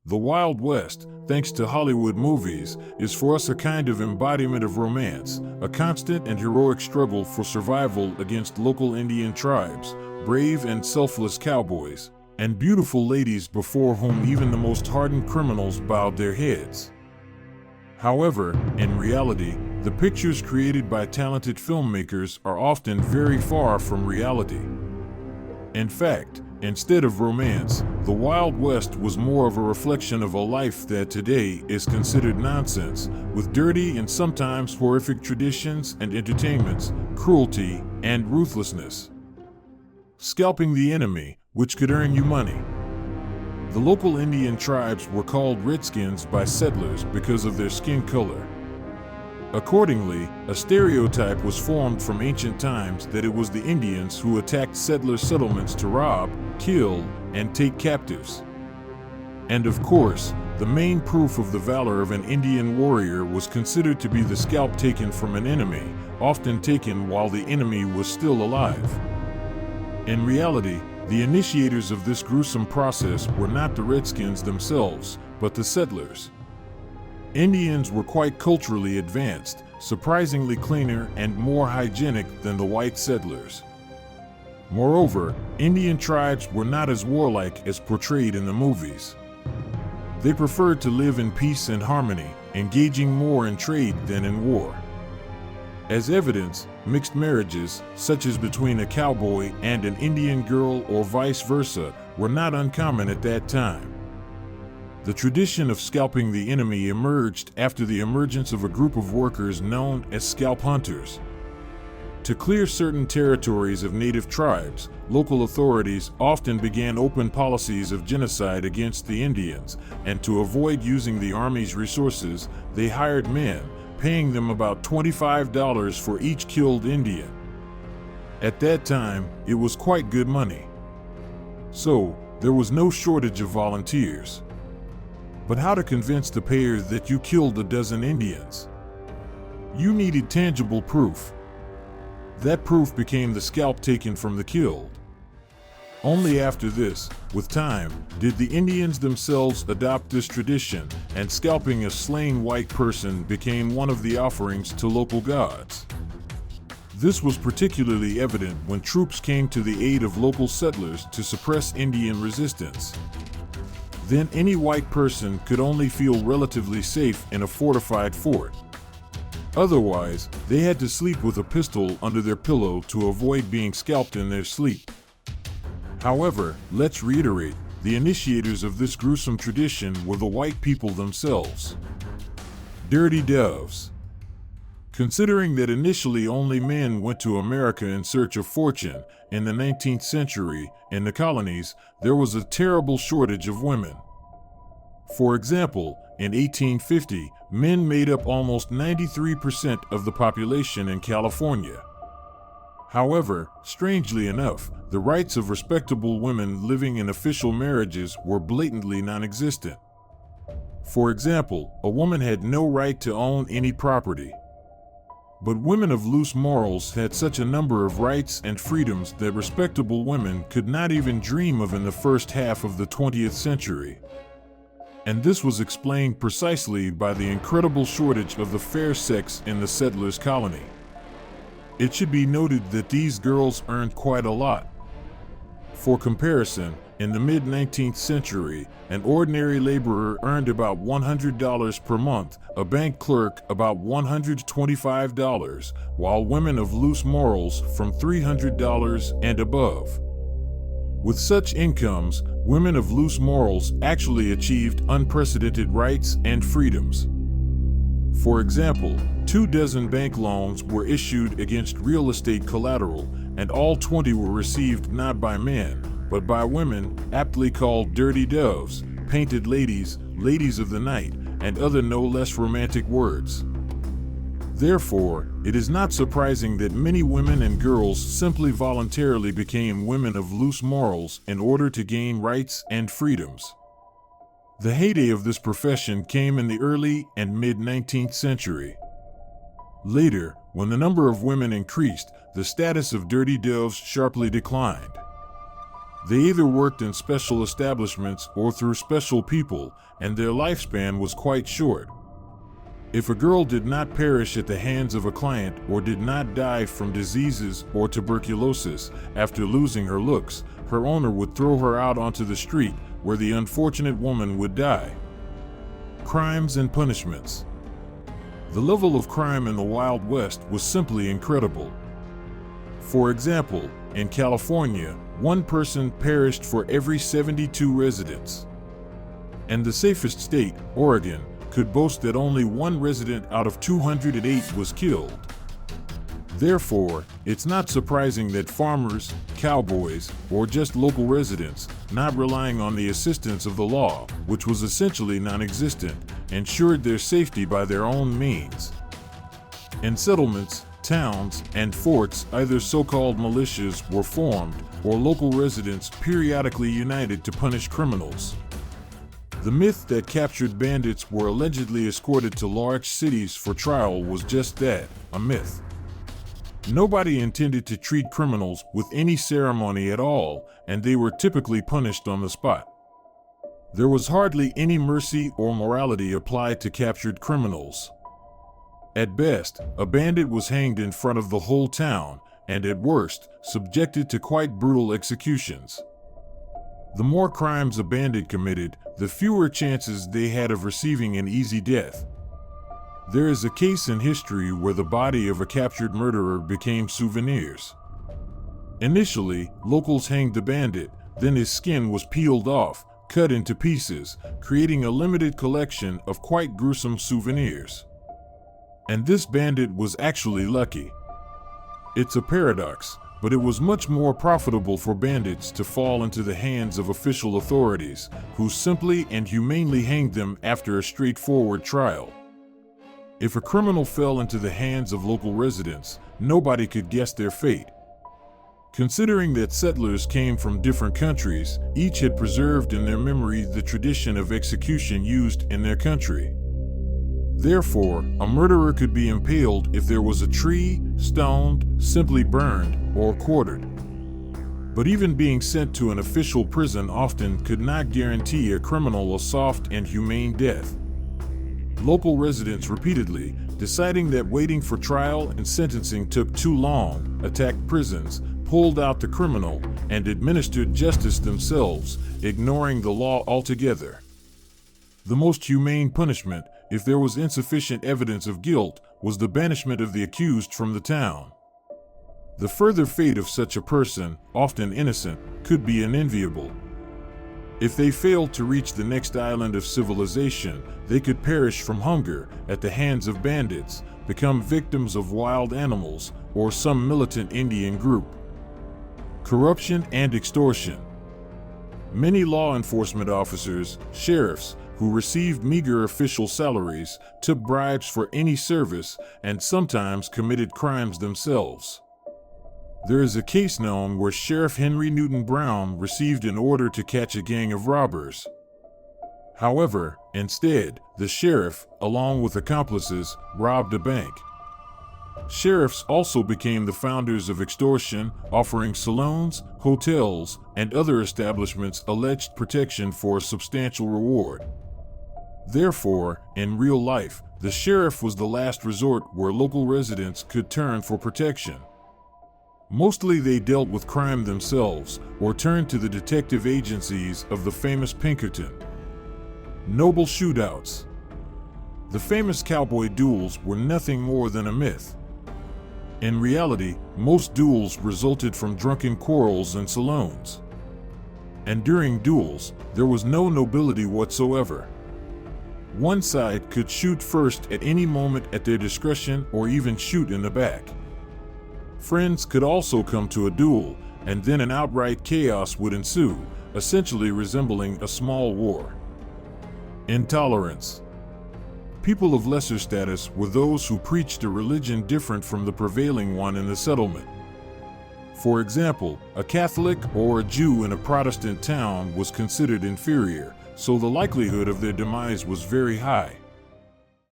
The Wild West, thanks to Hollywood movies, is for us a kind of embodiment of romance, a constant and heroic struggle for survival against local Indian tribes, brave and selfless cowboys, and beautiful ladies before whom even the most hardened criminals bowed their heads. However, in reality, the pictures created by talented filmmakers are often very far from reality. In fact, instead of romance, the Wild West was more of a reflection of a life that today is considered nonsense, with dirty and sometimes horrific traditions and entertainments, cruelty, and ruthlessness. Scalping the enemy, which could earn you money. The local Indian tribes were called Redskins by settlers because of their skin color. Accordingly, a stereotype was formed from ancient times that it was the Indians who attacked settler settlements to rob, kill, and take captives. And of course, the main proof of the valor of an Indian warrior was considered to be the scalp taken from an enemy, often taken while the enemy was still alive. In reality, the initiators of this gruesome process were not the Redskins themselves, but the settlers. Indians were quite culturally advanced, surprisingly cleaner and more hygienic than the white settlers. Moreover, Indian tribes were not as warlike as portrayed in the movies. They preferred to live in peace and harmony, engaging more in trade than in war. As evidence, mixed marriages, such as between a cowboy and an Indian girl or vice versa, were not uncommon at that time. The tradition of scalping the enemy emerged after the emergence of a group of workers known as scalp hunters. To clear certain territories of native tribes, local authorities often began open policies of genocide against the Indians, and to avoid using the army's resources, they hired men, paying them about $25 for each killed Indian. At that time, it was quite good money. So, there was no shortage of volunteers. But how to convince the payers that you killed a dozen Indians? You needed tangible proof. That proof became the scalp taken from the killed. Only after this, with time, did the Indians themselves adopt this tradition, and scalping a slain white person became one of the offerings to local gods. This was particularly evident when troops came to the aid of local settlers to suppress Indian resistance. Then any white person could only feel relatively safe in a fortified fort. Otherwise, they had to sleep with a pistol under their pillow to avoid being scalped in their sleep. However, let's reiterate, the initiators of this gruesome tradition were the white people themselves. Dirty doves. Considering that initially only men went to America in search of fortune, in the 19th century, in the colonies, there was a terrible shortage of women. For example, in 1850, men made up almost 93% of the population in California. However, strangely enough, the rights of respectable women living in official marriages were blatantly non-existent. For example, a woman had no right to own any property. But women of loose morals had such a number of rights and freedoms that respectable women could not even dream of in the first half of the 20th century. And this was explained precisely by the incredible shortage of the fair sex in the settlers' colony. It should be noted that these girls earned quite a lot. For comparison, in the mid-19th century, an ordinary laborer earned about $100 per month, a bank clerk about $125, while women of loose morals from $300 and above. With such incomes, women of loose morals actually achieved unprecedented rights and freedoms. For example, 24 bank loans were issued against real estate collateral, and all 20 were received not by men, but by women, aptly called dirty doves, painted ladies, ladies of the night, and other no less romantic words. Therefore, it is not surprising that many women and girls simply voluntarily became women of loose morals in order to gain rights and freedoms. The heyday of this profession came in the early and mid-19th century. Later, when the number of women increased, the status of dirty doves sharply declined. They either worked in special establishments or through special people, and their lifespan was quite short. If a girl did not perish at the hands of a client or did not die from diseases or tuberculosis after losing her looks, her owner would throw her out onto the street where the unfortunate woman would die. Crimes and punishments. The level of crime in the Wild West was simply incredible. For example, in California, one person perished for every 72 residents. And the safest state, Oregon, could boast that only one resident out of 208 was killed. Therefore, it's not surprising that farmers, cowboys, or just local residents, not relying on the assistance of the law, which was essentially non-existent, ensured their safety by their own means. In settlements, towns, and forts, either so-called militias were formed, or local residents periodically united to punish criminals. The myth that captured bandits were allegedly escorted to large cities for trial was just that, a myth. Nobody intended to treat criminals with any ceremony at all, and they were typically punished on the spot. There was hardly any mercy or morality applied to captured criminals. At best, a bandit was hanged in front of the whole town, and at worst, subjected to quite brutal executions. The more crimes a bandit committed, the fewer chances they had of receiving an easy death. There is a case in history where the body of a captured murderer became souvenirs. Initially, locals hanged the bandit, then his skin was peeled off, cut into pieces, creating a limited collection of quite gruesome souvenirs. And this bandit was actually lucky. It's a paradox, but it was much more profitable for bandits to fall into the hands of official authorities, who simply and humanely hanged them after a straightforward trial. If a criminal fell into the hands of local residents, nobody could guess their fate. Considering that settlers came from different countries, each had preserved in their memory the tradition of execution used in their country. Therefore, a murderer could be impaled if there was a tree, stoned, simply burned, or quartered. But even being sent to an official prison often could not guarantee a criminal a soft and humane death. Local residents repeatedly, deciding that waiting for trial and sentencing took too long, attacked prisons, pulled out the criminal, and administered justice themselves, ignoring the law altogether. The most humane punishment, if there was insufficient evidence of guilt, was the banishment of the accused from the town. The further fate of such a person, often innocent, could be unenviable. If they failed to reach the next island of civilization, they could perish from hunger at the hands of bandits, become victims of wild animals, or some militant Indian group. Corruption and extortion. Many law enforcement officers, sheriffs, who received meager official salaries, took bribes for any service, and sometimes committed crimes themselves. There is a case known where Sheriff Henry Newton Brown received an order to catch a gang of robbers. However, instead, the sheriff, along with accomplices, robbed a bank. Sheriffs also became the founders of extortion, offering saloons, hotels, and other establishments alleged protection for a substantial reward. Therefore, in real life, the sheriff was the last resort where local residents could turn for protection. Mostly they dealt with crime themselves, or turned to the detective agencies of the famous Pinkerton. Noble shootouts. The famous cowboy duels were nothing more than a myth. In reality, most duels resulted from drunken quarrels in saloons. And during duels, there was no nobility whatsoever. One side could shoot first at any moment at their discretion or even shoot in the back. Friends could also come to a duel, and then an outright chaos would ensue, essentially resembling a small war. Intolerance. People of lesser status were those who preached a religion different from the prevailing one in the settlement. For example, a Catholic or a Jew in a Protestant town was considered inferior, so the likelihood of their demise was very high.